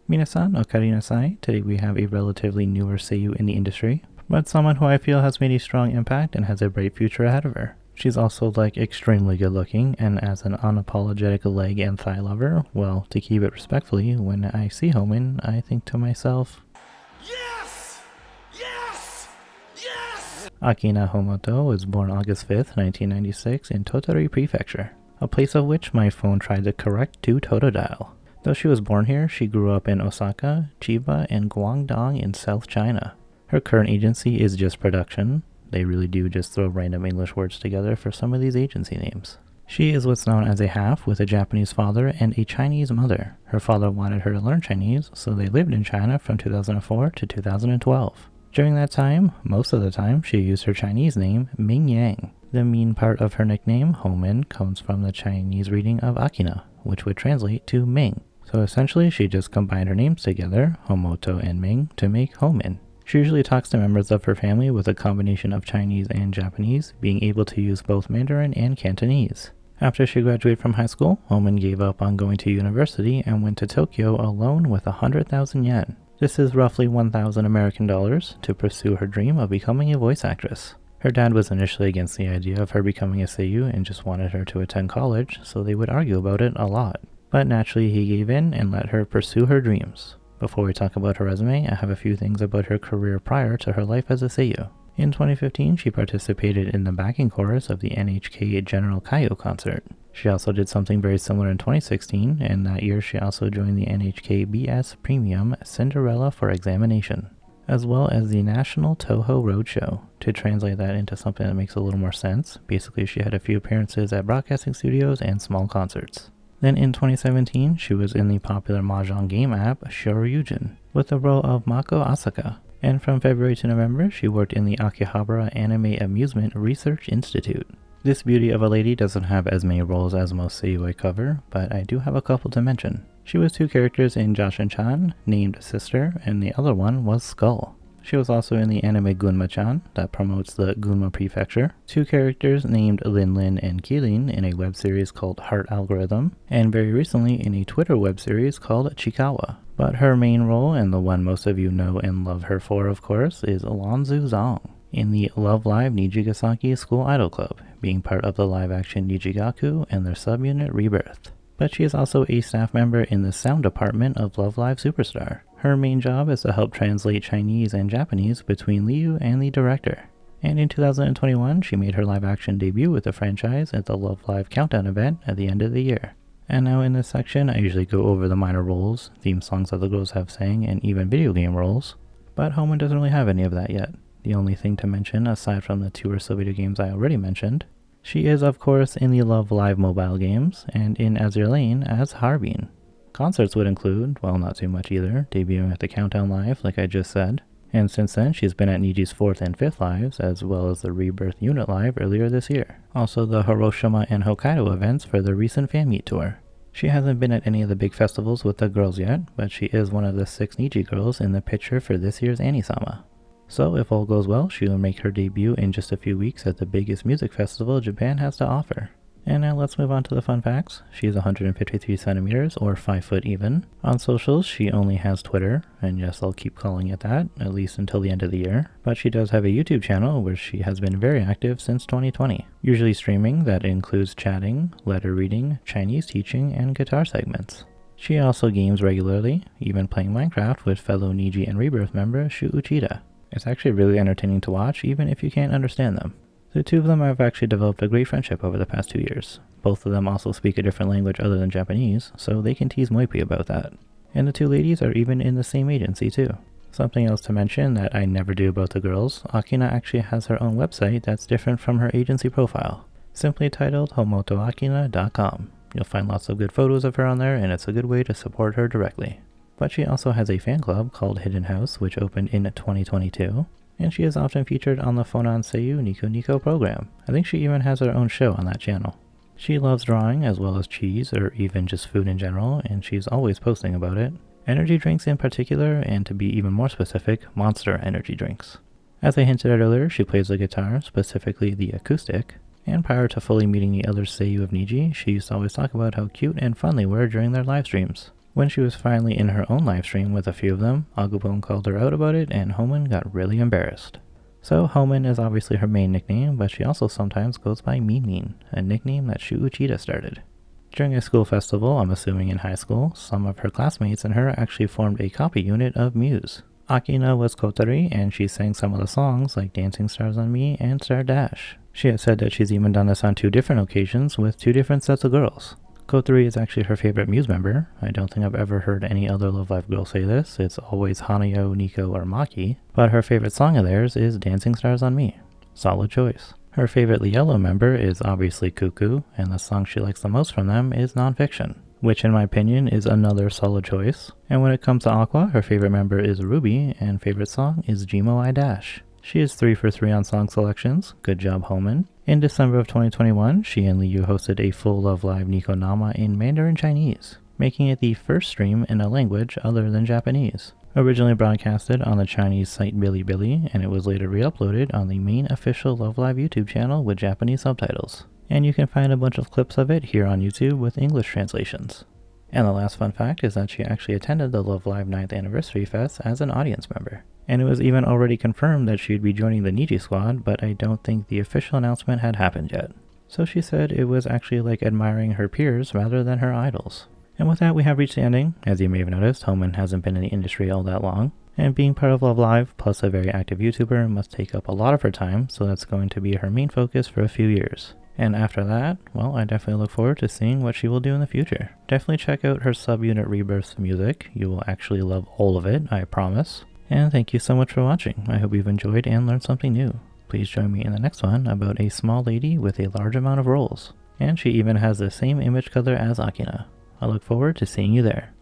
Minasan okarina-sai. Today we have a relatively newer seiyuu in the industry, but someone who I feel has made a strong impact and has a bright future ahead of her. She's also extremely good looking, and as an unapologetic leg and thigh lover, well, to keep it respectfully, when I see Homin, I think to myself, yes! Yes! Yes! Akina Homoto was born August 5th, 1996 in Tottori Prefecture, a place of which my phone tried to correct to Totodile. Though she was born here, she grew up in Osaka, Chiba, and Guangdong in South China. Her current agency is Just Production. They really do just throw random English words together for some of these agency names. She is what's known as a half with a Japanese father and a Chinese mother. Her father wanted her to learn Chinese, so they lived in China from 2004 to 2012. During that time, most of the time, she used her Chinese name, Ming Yang. The mean part of her nickname, Homin, comes from the Chinese reading of Akina, which would translate to Ming. So essentially, she just combined her names together, Homoto and Ming, to make Homin. She usually talks to members of her family with a combination of Chinese and Japanese, being able to use both Mandarin and Cantonese. After she graduated from high school, Homin gave up on going to university and went to Tokyo alone with 100,000 yen. This is roughly 1,000 American dollars to pursue her dream of becoming a voice actress. Her dad was initially against the idea of her becoming a seiyuu and just wanted her to attend college, so they would argue about it a lot. But naturally he gave in and let her pursue her dreams. Before we talk about her resume, I have a few things about her career prior to her life as a seiyuu. In 2015, she participated in the backing chorus of the NHK General Kaio concert. She also did something very similar in 2016, and that year she also joined the NHK BS Premium Cinderella for Examination, as well as the National Toho Roadshow. To translate that into something that makes a little more sense, basically she had a few appearances at broadcasting studios and small concerts. Then in 2017, she was in the popular mahjong game app Shoryujin with the role of Mako Asaka. And from February to November, she worked in the Akihabara Anime Amusement Research Institute. This beauty of a lady doesn't have as many roles as most seiyuu I cover, but I do have a couple to mention. She was two characters in Jashin-chan, named Sister, and the other one was Skull. She was also in the anime Gunma-chan, that promotes the Gunma Prefecture, two characters named Lin-Lin and Kilin in a web series called Heart Algorithm, and very recently in a Twitter web series called Chikawa. But her main role, and the one most of you know and love her for of course, is Alonzu Zong in the Love Live Nijigasaki School Idol Club, being part of the live-action Nijigaku and their subunit Rebirth. But she is also a staff member in the sound department of Love Live Superstar. Her main job is to help translate Chinese and Japanese between Liu and the director. And in 2021, she made her live-action debut with the franchise at the Love Live Countdown event at the end of the year. And now in this section, I usually go over the minor roles, theme songs that the girls have sang, and even video game roles. But Homin doesn't really have any of that yet. The only thing to mention, aside from the two or so video games I already mentioned, she is of course in the Love Live mobile games, and in Azure Lane as Harbin. Concerts would include, well not too much either, debuting at the Countdown Live like I just said, and since then she's been at Niji's 4th and 5th lives, as well as the Rebirth Unit Live earlier this year. Also the Hiroshima and Hokkaido events for the recent fan meet tour. She hasn't been at any of the big festivals with the girls yet, but she is one of the 6 Niji girls in the picture for this year's Anisama. So if all goes well, she will make her debut in just a few weeks at the biggest music festival Japan has to offer. And now let's move on to the fun facts. She is 153 centimeters, or 5 foot even. On socials, she only has Twitter, and yes, I'll keep calling it that, at least until the end of the year. But she does have a YouTube channel where she has been very active since 2020, usually streaming that includes chatting, letter reading, Chinese teaching, and guitar segments. She also games regularly, even playing Minecraft with fellow Niji and Rebirth member Shu Uchida. It's actually really entertaining to watch, even if you can't understand them. The two of them have actually developed a great friendship over the past 2 years. Both of them also speak a different language other than Japanese, so they can tease Moipi about that. And the two ladies are even in the same agency too. Something else to mention that I never do about the girls, Akina actually has her own website that's different from her agency profile, simply titled homotoakina.com. You'll find lots of good photos of her on there, and it's a good way to support her directly. But she also has a fan club called Hidden House, which opened in 2022. And she is often featured on the Phonon Seiyu Nico Nico program. I think she even has her own show on that channel. She loves drawing as well as cheese, or even just food in general, and she's always posting about it. Energy drinks in particular, and to be even more specific, Monster energy drinks. As I hinted at earlier, she plays the guitar, specifically the acoustic, and prior to fully meeting the other Seiyu of Niji, she used to always talk about how cute and fun they were during their live streams. When she was finally in her own livestream with a few of them, Agumon called her out about it and Homan got really embarrassed. So Homan is obviously her main nickname, but she also sometimes goes by Mean, a nickname that Shu Uchida started. During a school festival, I'm assuming in high school, some of her classmates and her actually formed a copy unit of Muse. Akina was Kotori, and she sang some of the songs like Dancing Stars on Me and Star Dash. She has said that she's even done this on 2 different occasions with 2 different sets of girls. Kotori is actually her favorite Muse member. I don't think I've ever heard any other Love Live girl say this. It's always Hanayo, Nico, or Maki. But her favorite song of theirs is Dancing Stars on Me. Solid choice. Her favorite Liello member is obviously Cuckoo, and the song she likes the most from them is Nonfiction, which in my opinion is another solid choice. And when it comes to Aqua, her favorite member is Ruby, and favorite song is Jimo I Dash. She is 3 for 3 on song selections. Good job, Homan. In December of 2021, she and Liu hosted a full Love Live Nico Nama in Mandarin Chinese, making it the first stream in a language other than Japanese. Originally broadcasted on the Chinese site Bilibili, and it was later re-uploaded on the main official Love Live YouTube channel with Japanese subtitles. And you can find a bunch of clips of it here on YouTube with English translations. And the last fun fact is that she actually attended the Love Live 9th Anniversary Fest as an audience member. And it was even already confirmed that she'd be joining the Niji squad, but I don't think the official announcement had happened yet. So she said it was actually like admiring her peers rather than her idols. And with that, we have reached the ending. As you may have noticed, Homan hasn't been in the industry all that long, and being part of Love Live, plus a very active YouTuber, must take up a lot of her time, so that's going to be her main focus for a few years. And after that, well, I definitely look forward to seeing what she will do in the future. Definitely check out her subunit Rebirth's music. You will actually love all of it, I promise. And thank you so much for watching. I hope you've enjoyed and learned something new. Please join me in the next one about a small lady with a large amount of rolls. And she even has the same image color as Akina. I look forward to seeing you there.